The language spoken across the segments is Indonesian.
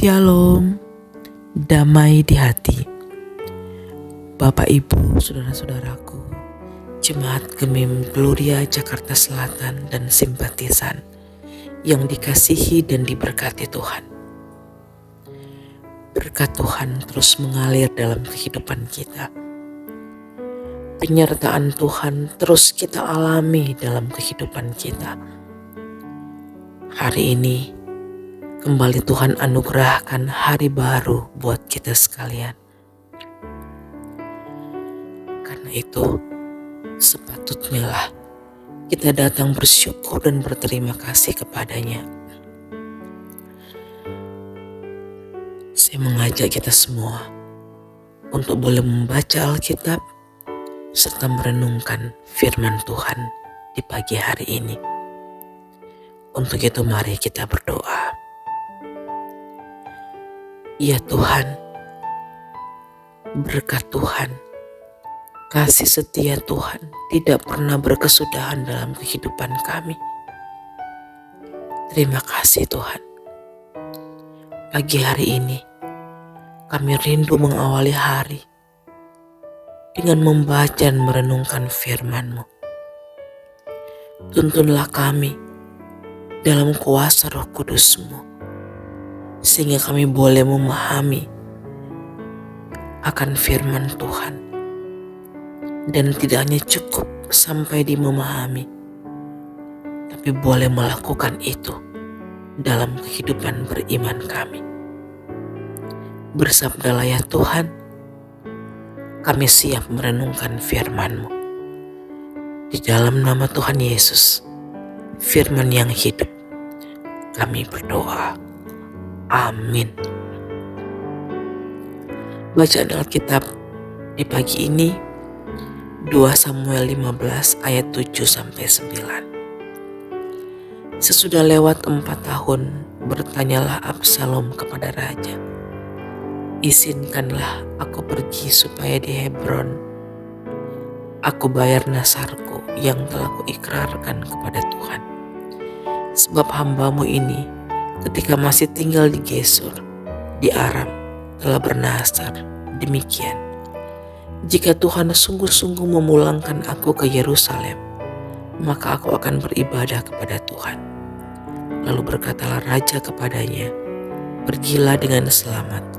Shalom, damai di hati. Bapak Ibu, saudara-saudaraku, Jemaat Gemim Gloria Jakarta Selatan dan simpatisan yang dikasihi dan diberkati Tuhan. Berkat Tuhan terus mengalir dalam kehidupan kita. Penyertaan Tuhan terus kita alami dalam kehidupan kita. Hari ini kembali Tuhan anugerahkan hari baru buat kita sekalian. Karena itu, sepatutnya lah kita datang bersyukur dan berterima kasih kepadanya. Saya mengajak kita semua untuk boleh membaca Alkitab serta merenungkan firman Tuhan di pagi hari ini. Untuk itu mari kita berdoa. Ya Tuhan, berkat Tuhan, kasih setia Tuhan tidak pernah berkesudahan dalam kehidupan kami. Terima kasih Tuhan. Pagi hari ini, kami rindu mengawali hari dengan membaca dan merenungkan firman-Mu. Tuntunlah kami dalam kuasa Roh Kudus-Mu, sehingga kami boleh memahami akan firman Tuhan. Dan tidak hanya cukup sampai di memahami, tapi boleh melakukan itu dalam kehidupan beriman kami. Bersabdalah ya Tuhan, kami siap merenungkan firman-Mu. Di dalam nama Tuhan Yesus, firman yang hidup, kami berdoa. Amin. Bacaan Alkitab di pagi ini 2 Samuel 15 ayat 7-9. Sesudah lewat 4 tahun, bertanyalah Absalom kepada raja, izinkanlah aku pergi supaya di Hebron aku bayar nasarku yang telah kuikrarkan kepada Tuhan. Sebab hambamu ini ketika masih tinggal di Gesur, di Aram, telah bernasar demikian. Jika Tuhan sungguh-sungguh memulangkan aku ke Yerusalem, maka aku akan beribadah kepada Tuhan. Lalu berkatalah raja kepadanya, pergilah dengan selamat.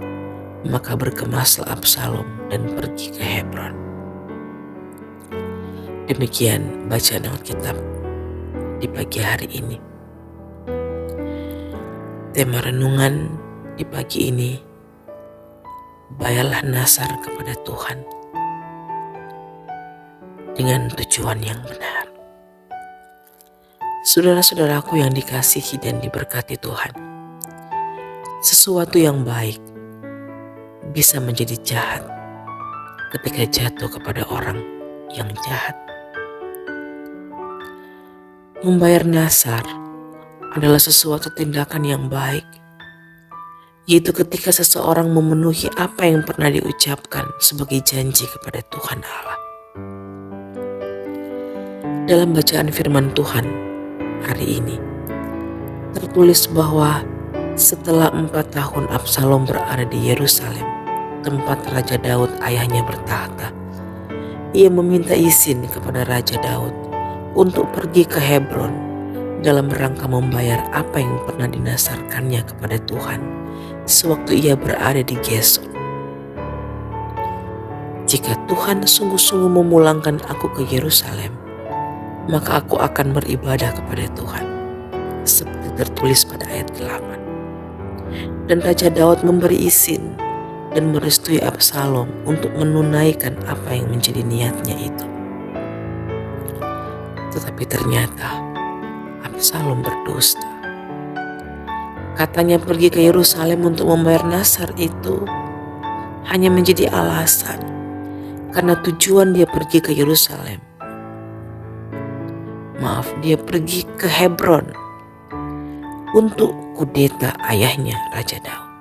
Maka berkemaslah Absalom dan pergi ke Hebron. Demikian bacaan Alkitab di pagi hari ini. Tema renungan di pagi ini, bayarlah nasar kepada Tuhan dengan tujuan yang benar. Saudara-saudaraku yang dikasihi dan diberkati Tuhan, sesuatu yang baik bisa menjadi jahat ketika jatuh kepada orang yang jahat. Membayar nasar adalah sesuatu tindakan yang baik, yaitu ketika seseorang memenuhi apa yang pernah diucapkan sebagai janji kepada Tuhan Allah. Dalam bacaan firman Tuhan hari ini, tertulis bahwa setelah 4 tahun Absalom berada di Yerusalem, tempat Raja Daud ayahnya bertahta, ia meminta izin kepada Raja Daud untuk pergi ke Hebron dalam rangka membayar apa yang pernah dinasarkannya kepada Tuhan sewaktu ia berada di Gesur. Jika Tuhan sungguh-sungguh memulangkan aku ke Yerusalem, maka aku akan beribadah kepada Tuhan, seperti tertulis pada ayat 8. Dan Raja Daud memberi izin dan merestui Absalom untuk menunaikan apa yang menjadi niatnya itu. Tetapi ternyata Absalom berdusta. Katanya pergi ke Yerusalem untuk membayar nasar itu hanya menjadi alasan, karena tujuan dia pergi ke Yerusalem. Dia pergi ke Hebron untuk kudeta ayahnya Raja Daud.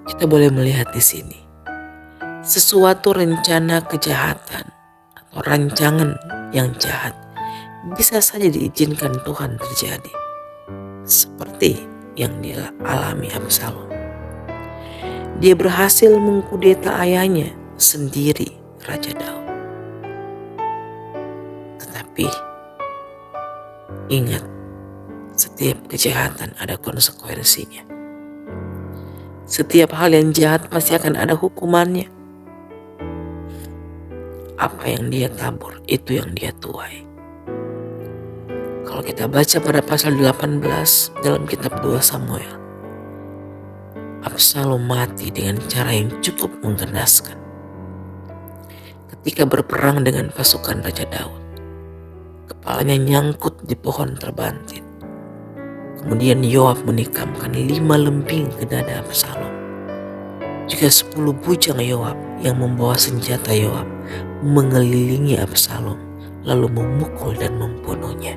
Kita boleh melihat di sini sesuatu rencana kejahatan atau rancangan yang jahat bisa saja diizinkan Tuhan terjadi. Seperti yang dialami Absalom. Dia berhasil mengkudeta ayahnya sendiri, Raja Daud. Tetapi ingat, setiap kejahatan ada konsekuensinya. Setiap hal yang jahat pasti akan ada hukumannya. Apa yang dia tabur, itu yang dia tuai. Kalau kita baca pada pasal 18 dalam kitab 2 Samuel, Absalom mati dengan cara yang cukup menggenaskan. Ketika berperang dengan pasukan Raja Daud, kepalanya nyangkut di pohon terbantit. Kemudian Yoab menikamkan 5 lembing ke dada Absalom. Juga 10 bujang Yoab yang membawa senjata Yoab mengelilingi Absalom, lalu memukul dan membunuhnya.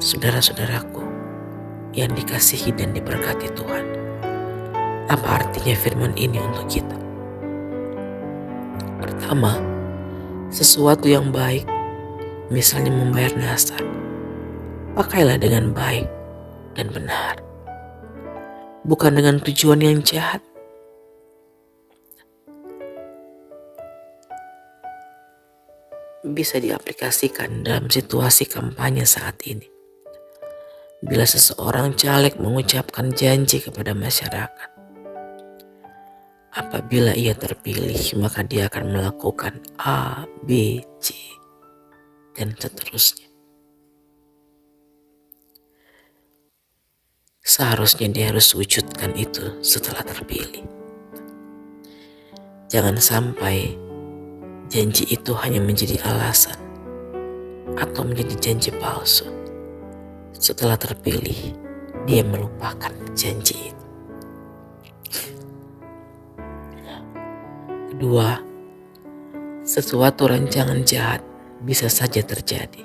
Saudara-saudaraku yang dikasihi dan diberkati Tuhan, apa artinya firman ini untuk kita? Pertama, sesuatu yang baik, misalnya membayar nasar, pakailah dengan baik dan benar, bukan dengan tujuan yang jahat. Bisa diaplikasikan dalam situasi kampanye saat ini. Bila seseorang caleg mengucapkan janji kepada masyarakat, apabila ia terpilih maka dia akan melakukan A, B, C, dan seterusnya. Seharusnya dia harus wujudkan itu setelah terpilih. Jangan sampai janji itu hanya menjadi alasan atau menjadi janji palsu. Setelah terpilih, dia melupakan janji itu. Kedua, sesuatu rancangan jahat bisa saja terjadi.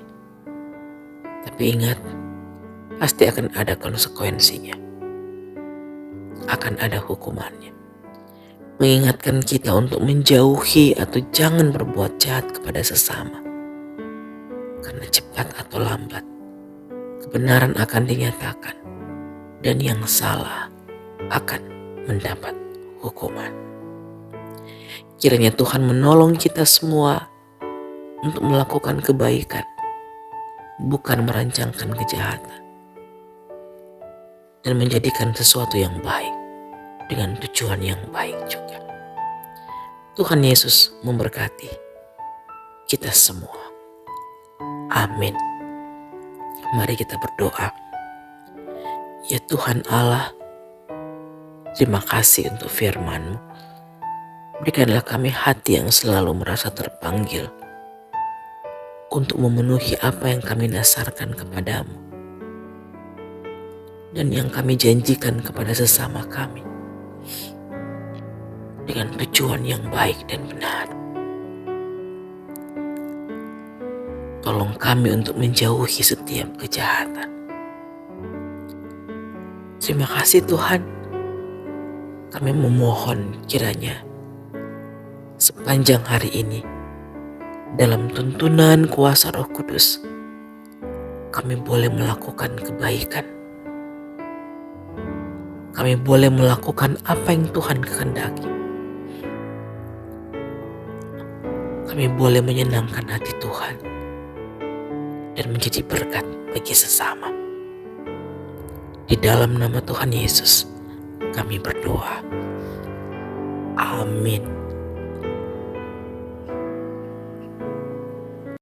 Tapi ingat, pasti akan ada konsekuensinya. Akan ada hukumannya. Mengingatkan kita untuk menjauhi atau jangan berbuat jahat kepada sesama. Karena cepat atau lambat, kebenaran akan dinyatakan dan yang salah akan mendapat hukuman. Kiranya Tuhan menolong kita semua untuk melakukan kebaikan, bukan merancangkan kejahatan, dan menjadikan sesuatu yang baik dengan tujuan yang baik juga. Tuhan Yesus memberkati kita semua. Amin. Mari kita berdoa. Ya Tuhan Allah, terima kasih untuk firman-Mu. Berikanlah kami hati yang selalu merasa terpanggil untuk memenuhi apa yang kami dasarkan kepadamu dan yang kami janjikan kepada sesama kami dengan tujuan yang baik dan benar. Tolong kami untuk menjauhi setiap kejahatan. Terima kasih Tuhan. Kami memohon kiranya sepanjang hari ini, dalam tuntunan kuasa Roh Kudus, kami boleh melakukan kebaikan. Kami boleh melakukan apa yang Tuhan kehendaki. Kami boleh menyenangkan hati Tuhan dan menjadi berkat bagi sesama. Di dalam nama Tuhan Yesus, kami berdoa. Amin.